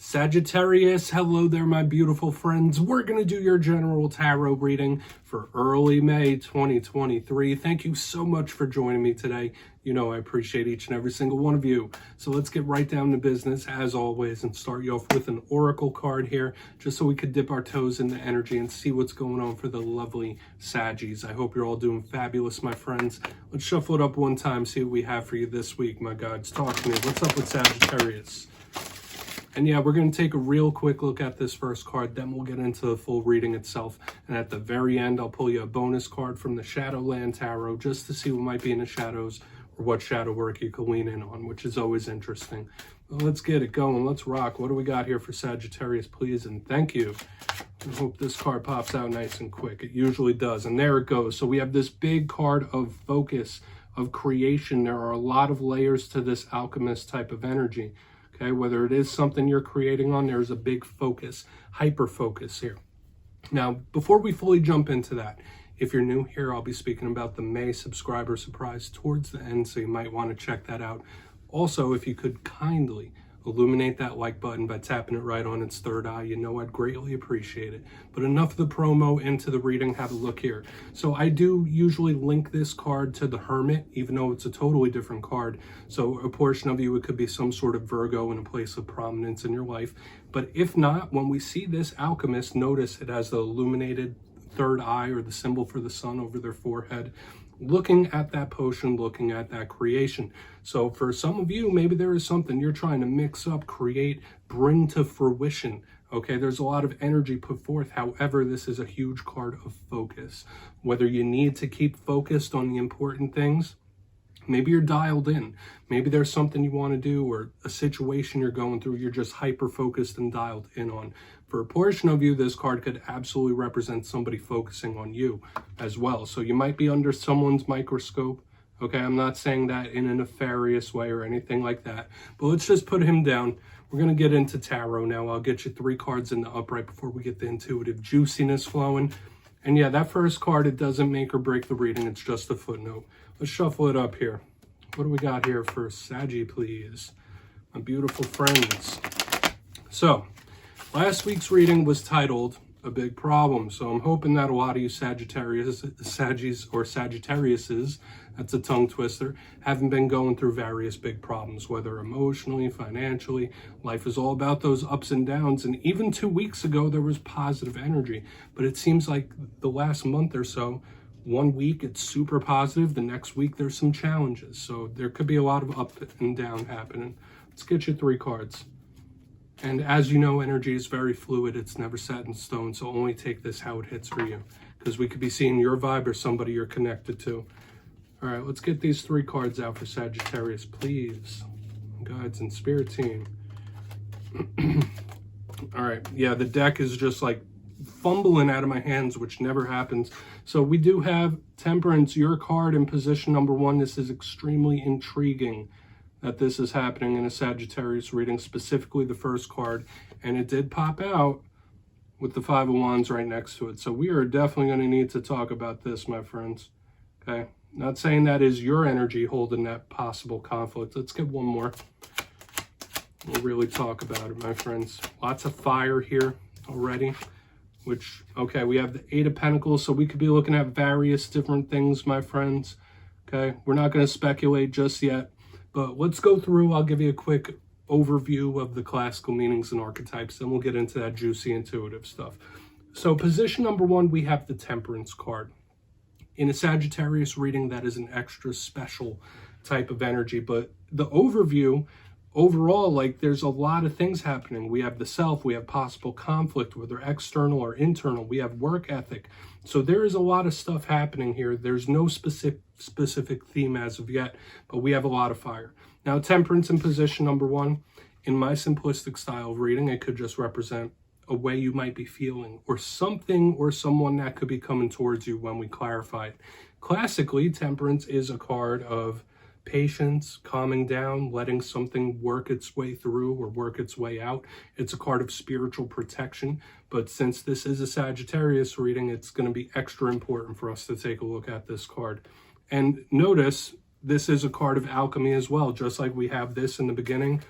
Sagittarius, hello there, my beautiful friends. We're going to do your general tarot reading for early May 2023. Thank you so much for joining me today. You know I appreciate each and every single one of you. So let's get right down to business, as always, and start you off with an oracle card here, just so we could dip our toes in the energy and see what's going on for the lovely Saggies. I hope you're all doing fabulous, my friends. Let's shuffle it up one time, see what we have for you this week, my gods. Talk to me. What's up with Sagittarius? And yeah, we're going to take a real quick look at this first card, then we'll get into the full reading itself. And at the very end, I'll pull you a bonus card from the Shadowland Tarot just to see what might be in the shadows or what shadow work you can lean in on, which is always interesting. Well, let's get it going. Let's rock. What do we got here for Sagittarius, please? And thank you. I hope this card pops out nice and quick. It usually does. And there it goes. So we have this big card of focus, of creation. There are a lot of layers to this alchemist type of energy. Okay, whether it is something you're creating on, there's a big focus, hyper focus here. Now, before we fully jump into that, if you're new here, I'll be speaking about the May subscriber surprise towards the end, so you might want to check that out. Also, if you could kindly illuminate that like button by tapping it right on its third eye, you know I'd greatly appreciate it. But enough of the promo, into the reading. Have a look here. So I do usually link this card to the Hermit, even though it's a totally different card. So a portion of you, it could be some sort of Virgo in a place of prominence in your life. But if not, when we see this alchemist, notice it has the illuminated third eye, or the symbol for the sun over their forehead, looking at that potion, looking at that creation. So for some of you, maybe there is something you're trying to mix up, create, bring to fruition. Okay, there's a lot of energy put forth. However, this is a huge card of focus. Whether you need to keep focused on the important things, maybe you're dialed in. Maybe there's something you want to do, or a situation you're going through, you're just hyper-focused and dialed in on. For a portion of you, this card could absolutely represent somebody focusing on you as well. So you might be under someone's microscope. Okay, I'm not saying that in a nefarious way or anything like that. But let's just put him down. We're going to get into tarot now. I'll get you 3 cards in the upright before we get the intuitive juiciness flowing. And yeah, that first card, it doesn't make or break the reading. It's just a footnote. Let's shuffle it up here. What do we got here for Saggy, please? My beautiful friends. So, last week's reading was titled A Big Problem. So I'm hoping that a lot of you Sagittarius, Saggies, or Sagittariuses, that's a tongue twister, haven't been going through various big problems, whether emotionally, financially. Life is all about those ups and downs. And even 2 weeks ago, there was positive energy. But it seems like the last month or so, 1 week it's super positive, the next week there's some challenges. So there could be a lot of up and down happening. Let's get you 3 cards. And as you know, energy is very fluid. It's never set in stone. So only take this how it hits for you, because we could be seeing your vibe or somebody you're connected to. All right, let's get these 3 cards out for Sagittarius, please. Guides and spirit team. All right, yeah, the deck is just like fumbling out of my hands, which never happens. So we do have Temperance, your card in position number 1. This is extremely intriguing that this is happening in a Sagittarius reading, specifically the first card. And it did pop out with the 5 of Wands right next to it. So we are definitely going to need to talk about this, my friends. Okay, not saying that is your energy holding that possible conflict. Let's get one more. We'll really talk about it, my friends. Lots of fire here already. Which, okay, we have the 8 of Pentacles, so we could be looking at various different things, my friends. Okay, we're not going to speculate just yet, but let's go through. I'll give you a quick overview of the classical meanings and archetypes, then we'll get into that juicy intuitive stuff. So position number 1, we have the Temperance card. In a Sagittarius reading, that is an extra special type of energy, but the overview, overall, like, there's a lot of things happening. We have the self, we have possible conflict, whether external or internal, we have work ethic. So there is a lot of stuff happening here. There's no specific theme as of yet, but we have a lot of fire. Now, Temperance in position number 1, in my simplistic style of reading, it could just represent a way you might be feeling, or something or someone that could be coming towards you when we clarify it. Classically, Temperance is a card of patience, calming down, letting something work its way through or work its way out. It's a card of spiritual protection, but since this is a Sagittarius reading, it's going to be extra important for us to take a look at this card. And notice, this is a card of alchemy as well. Just like we have this in the beginning,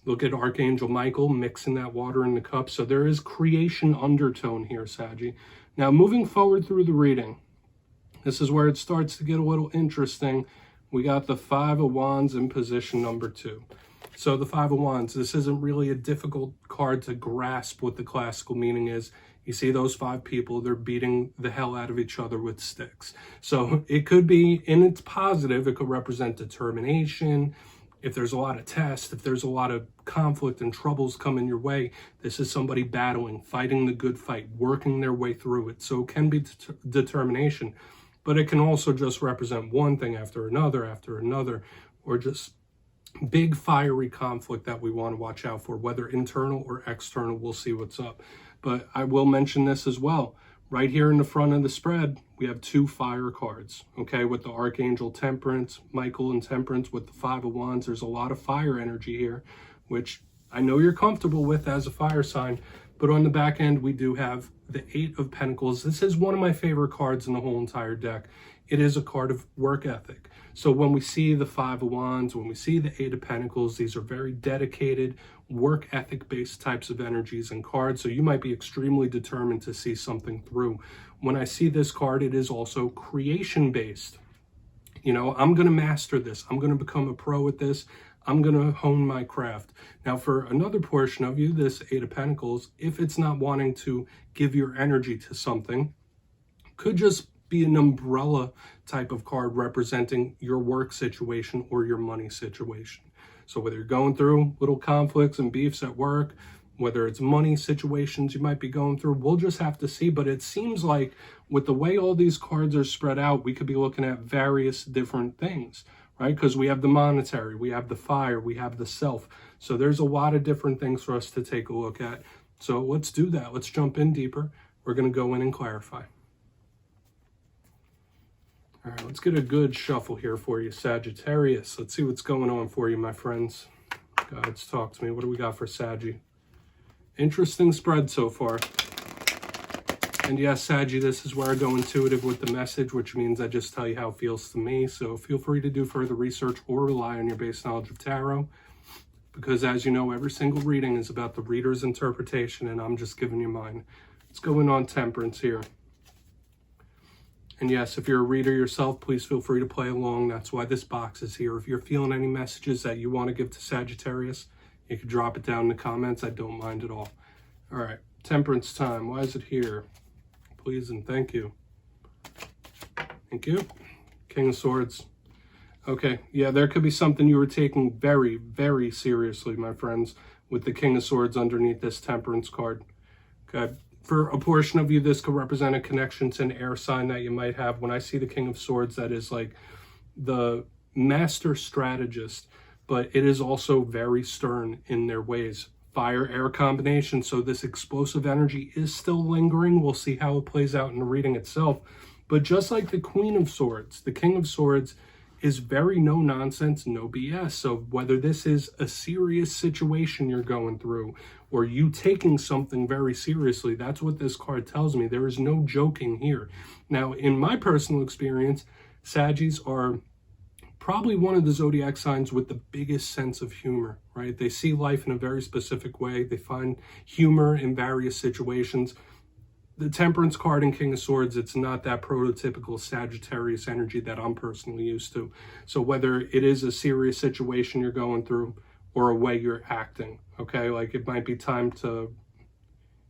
Look at Archangel Michael mixing that water in the cup. So there is creation undertone here, Saggy. Now, moving forward through the reading, this is where it starts to get a little interesting. We got the Five of Wands in position number 2. So the Five of Wands, this isn't really a difficult card to grasp what the classical meaning is. You see those 5 people, they're beating the hell out of each other with sticks. So it could be, in its positive, it could represent determination. If there's a lot of tests, if there's a lot of conflict and troubles coming your way, this is somebody battling, fighting the good fight, working their way through it. So it can be determination, but it can also just represent one thing after another, or just big fiery conflict that we want to watch out for, whether internal or external. We'll see what's up. But I will mention this as well. Right here in the front of the spread, we have 2 fire cards, okay, with the Archangel Temperance, Michael and Temperance with the Five of Wands. There's a lot of fire energy here, which I know you're comfortable with as a fire sign. But on the back end, we do have the 8 of Pentacles. This is one of my favorite cards in the whole entire deck. It is a card of work ethic. So when we see the Five of Wands, when we see the 8 of Pentacles, these are very dedicated, work ethic based types of energies and cards. So you might be extremely determined to see something through. When I see this card, it is also creation based. You know, I'm going to master this. I'm going to become a pro at this. I'm going to hone my craft. Now, for another portion of you, this 8 of Pentacles, if it's not wanting to give your energy to something, could just be an umbrella type of card representing your work situation or your money situation. So whether you're going through little conflicts and beefs at work, whether it's money situations you might be going through, we'll just have to see. But it seems like with the way all these cards are spread out, we could be looking at various different things, right? Because we have the monetary, we have the fire, we have the self. So there's a lot of different things for us to take a look at. So let's do that. Let's jump in deeper. We're going to go in and clarify. All right, let's get a good shuffle here for you, Sagittarius. Let's see what's going on for you, my friends. Gods, talk to me. What do we got for Saggy? Interesting spread so far. And yes, Saggy, this is where I go intuitive with the message, which means I just tell you how it feels to me. So feel free to do further research or rely on your base knowledge of tarot. Because as you know, every single reading is about the reader's interpretation, and I'm just giving you mine. Let's go in on Temperance here. And yes, if you're a reader yourself, please feel free to play along. That's why this box is here. If you're feeling any messages that you want to give to Sagittarius, you can drop it down in the comments. I don't mind at all. All right, Temperance time. Why is it here? Please and thank you. Thank you. King of Swords. Okay, yeah, there could be something you were taking very, very seriously, my friends, with the King of Swords underneath this Temperance card. Okay. For a portion of you, this could represent a connection to an air sign that you might have. When I see the King of Swords, that is like the master strategist, but it is also very stern in their ways. Fire-air combination, so this explosive energy is still lingering. We'll see how it plays out in the reading itself. But just like the Queen of Swords, the King of Swords is very no nonsense, no BS. So whether this is a serious situation you're going through or you taking something very seriously, that's what this card tells me. There is no joking here. Now, in my personal experience, Saggies are probably one of the zodiac signs with the biggest sense of humor, right? They see life in a very specific way. They find humor in various situations. The Temperance card in King of Swords, it's not that prototypical Sagittarius energy that I'm personally used to. So whether it is a serious situation you're going through or a way you're acting, okay? Like it might be time to,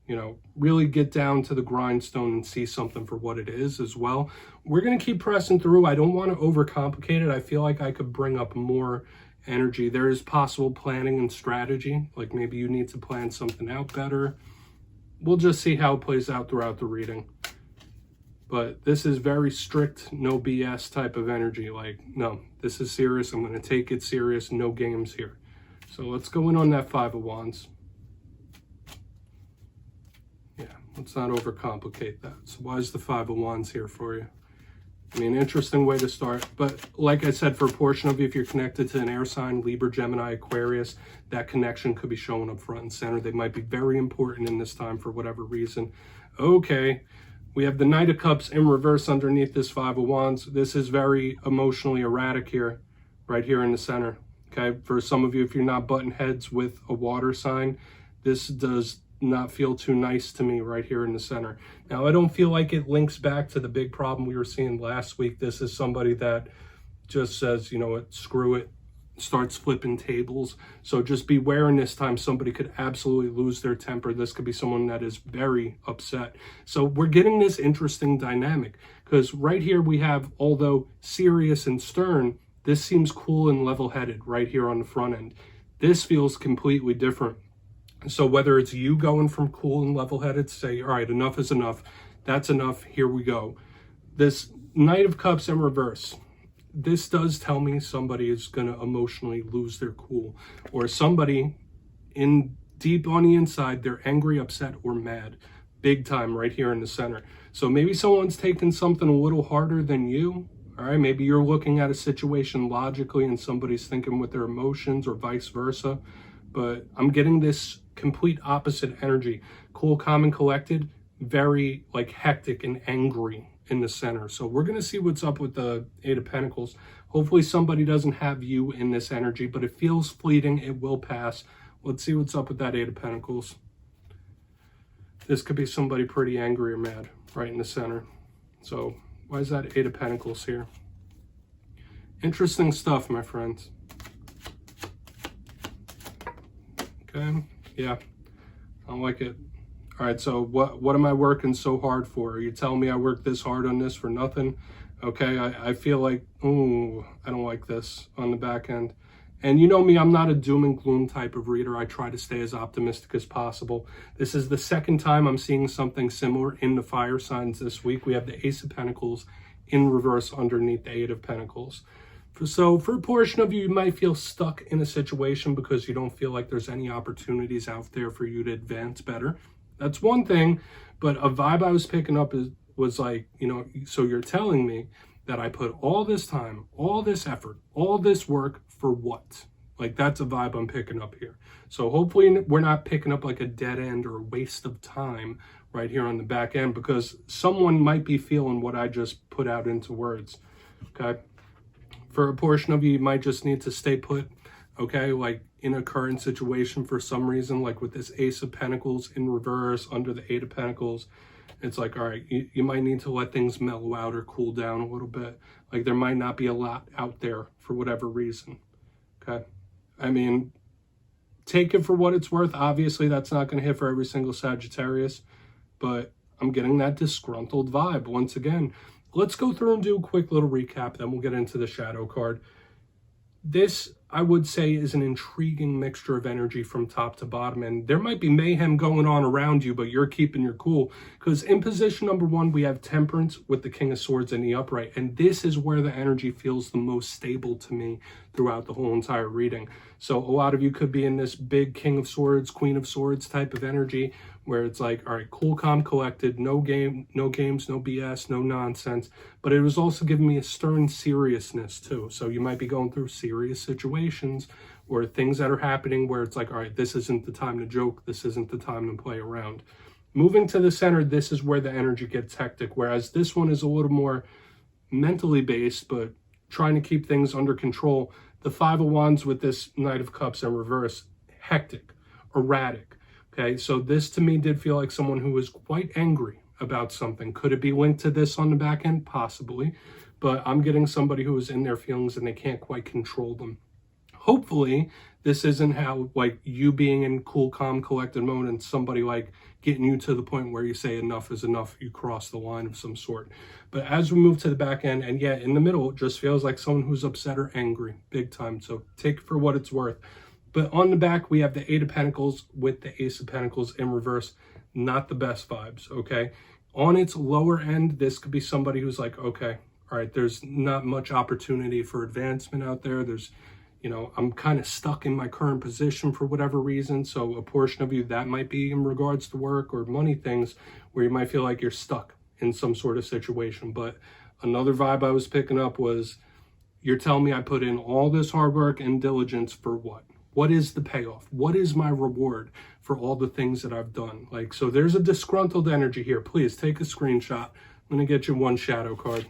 you know, really get down to the grindstone and see something for what it is as well. We're going to keep pressing through. I don't want to overcomplicate it. I feel like I could bring up more energy. There is possible planning and strategy. Like maybe you need to plan something out better. We'll just see how it plays out throughout the reading. But this is very strict, no BS type of energy. Like, no, this is serious. I'm going to take it serious. No games here. So let's go in on that Five of Wands. Yeah, let's not overcomplicate that. So why is the Five of Wands here for you? I mean, interesting way to start. But like I said, for a portion of you, if you're connected to an air sign, Libra, Gemini, Aquarius, that connection could be showing up front and center. They might be very important in this time for whatever reason. Okay, we have the Knight of Cups in reverse underneath this Five of Wands. This is very emotionally erratic here, right here in the center. Okay, for some of you, if you're not button heads with a water sign, this does not feel too nice to me right here in the center. Now, I don't feel like it links back to the big problem we were seeing last week. This is somebody that just says, you know what, screw it, starts flipping tables. So just beware in this time, somebody could absolutely lose their temper. This could be someone that is very upset. So we're getting this interesting dynamic because right here we have, although serious and stern, this seems cool and level-headed right here on the front end. This feels completely different. So whether it's you going from cool and level-headed to say, all right, enough is enough, that's enough, here we go. This Knight of Cups in reverse, this does tell me somebody is going to emotionally lose their cool, or somebody in deep on the inside, they're angry, upset, or mad, big time right here in the center. So maybe someone's taking something a little harder than you. All right, maybe you're looking at a situation logically and somebody's thinking with their emotions, or vice versa. But I'm getting this complete opposite energy. Cool, calm, and collected, very like hectic and angry in the center. So we're going to see what's up with the Eight of Pentacles. Hopefully somebody doesn't have you in this energy, but it feels fleeting. It will pass. Let's see what's up with that Eight of Pentacles. This could be somebody pretty angry or mad right in the center. So why is that Eight of Pentacles here? Interesting stuff, my friends. Okay, yeah, I don't like it. All right, so what am I working so hard for? Are you telling me I worked this hard on this for nothing? Okay, I feel like, ooh, I don't like this on the back end. And you know me, I'm not a doom and gloom type of reader. I try to stay as optimistic as possible. This is the second time I'm seeing something similar in the fire signs this week. We have the Ace of Pentacles in reverse underneath the Eight of Pentacles. So for a portion of you, you might feel stuck in a situation because you don't feel like there's any opportunities out there for you to advance better. That's one thing, but a vibe I was picking up was like, you know, so you're telling me that I put all this time, all this effort, all this work for what? Like, that's a vibe I'm picking up here. So hopefully we're not picking up like a dead end or a waste of time right here on the back end, because someone might be feeling what I just put out into words, okay? For a portion of you, you might just need to stay put, okay? Like in a current situation for some reason, like with this Ace of Pentacles in reverse under the Eight of Pentacles, it's like, all right, you might need to let things mellow out or cool down a little bit. Like there might not be a lot out there for whatever reason, okay? I mean, take it for what it's worth. Obviously, that's not going to hit for every single Sagittarius, but I'm getting that disgruntled vibe once again. Let's go through and do a quick little recap, then we'll get into the shadow card. This, I would say, is an intriguing mixture of energy from top to bottom, and there might be mayhem going on around you, but you're keeping your cool, because in position number one, we have Temperance with the King of Swords in the upright, and this is where the energy feels the most stable to me throughout the whole entire reading. So a lot of you could be in this big King of Swords, Queen of Swords type of energy, where it's like, all right, cool, calm, collected, no games, no BS, no nonsense. But it was also giving me a stern seriousness too. So you might be going through serious situations or things that are happening where it's like, all right, this isn't the time to joke. This isn't the time to play around. Moving to the center, this is where the energy gets hectic. Whereas this one is a little more mentally based, but trying to keep things under control. The Five of Wands with this Knight of Cups in reverse, hectic, erratic. Okay, so this to me did feel like someone who was quite angry about something. Could it be linked to this on the back end? Possibly. But I'm getting somebody who is in their feelings and they can't quite control them. Hopefully, this isn't how, like, you being in cool, calm, collected mode and somebody, like, getting you to the point where you say enough is enough, you cross the line of some sort. But as we move to the back end, and yeah, in the middle, it just feels like someone who's upset or angry, big time. So take it for what it's worth. But on the back, we have the Eight of Pentacles with the Ace of Pentacles in reverse. Not the best vibes, okay? On its lower end, this could be somebody who's like, okay, all right, there's not much opportunity for advancement out there. There's, you know, I'm kind of stuck in my current position for whatever reason. So a portion of you, that might be in regards to work or money things, where you might feel like you're stuck in some sort of situation. But another vibe I was picking up was, you're telling me I put in all this hard work and diligence for what? What is the payoff? What is my reward for all the things that I've done? Like, so there's a disgruntled energy here. Please take a screenshot. I'm going to get you one shadow card.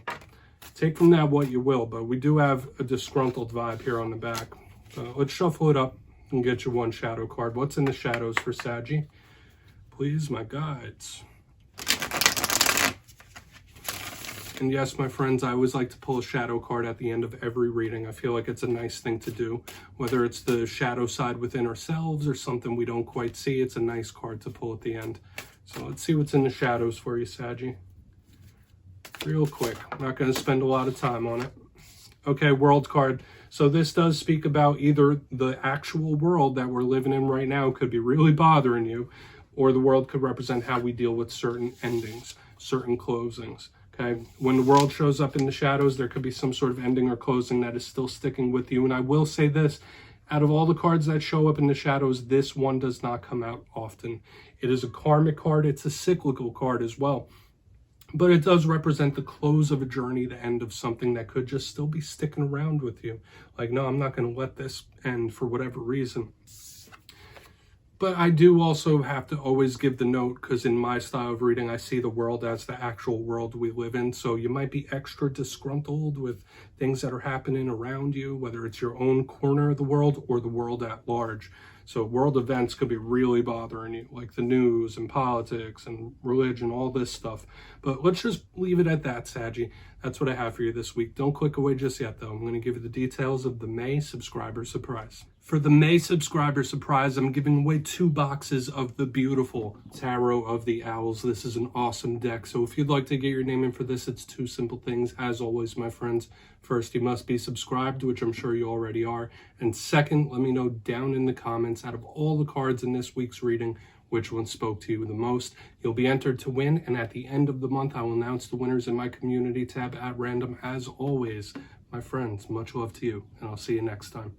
Take from that what you will, but we do have a disgruntled vibe here on the back. Let's shuffle it up and get you one shadow card. What's in the shadows for Saggy? Please, my guides. And yes, my friends, I always like to pull a shadow card at the end of every reading. I feel like it's a nice thing to do. Whether it's the shadow side within ourselves or something we don't quite see, it's a nice card to pull at the end. So let's see what's in the shadows for you, Saggy. Real quick. I'm not going to spend a lot of time on it. Okay, world card. So this does speak about either the actual world that we're living in right now could be really bothering you, or the world could represent how we deal with certain endings, certain closings. Okay, when the world shows up in the shadows, there could be some sort of ending or closing that is still sticking with you. And I will say this, out of all the cards that show up in the shadows, this one does not come out often. It is a karmic card. It's a cyclical card as well. But it does represent the close of a journey, the end of something that could just still be sticking around with you. Like, no, I'm not going to let this end for whatever reason. But I do also have to always give the note, because in my style of reading, I see the world as the actual world we live in. So you might be extra disgruntled with things that are happening around you, whether it's your own corner of the world or the world at large. So world events could be really bothering you, like the news and politics and religion, all this stuff. But let's just leave it at that, Saggy. That's what I have for you this week. Don't click away just yet, though. I'm going to give you the details of the May subscriber surprise. For the May subscriber surprise, I'm giving away 2 boxes of the beautiful Tarot of the Owls. This is an awesome deck. So if you'd like to get your name in for this, it's 2 simple things. As always, my friends, first, you must be subscribed, which I'm sure you already are. And second, let me know down in the comments, out of all the cards in this week's reading, which one spoke to you the most. You'll be entered to win, and at the end of the month, I will announce the winners in my community tab at random. As always, my friends, much love to you, and I'll see you next time.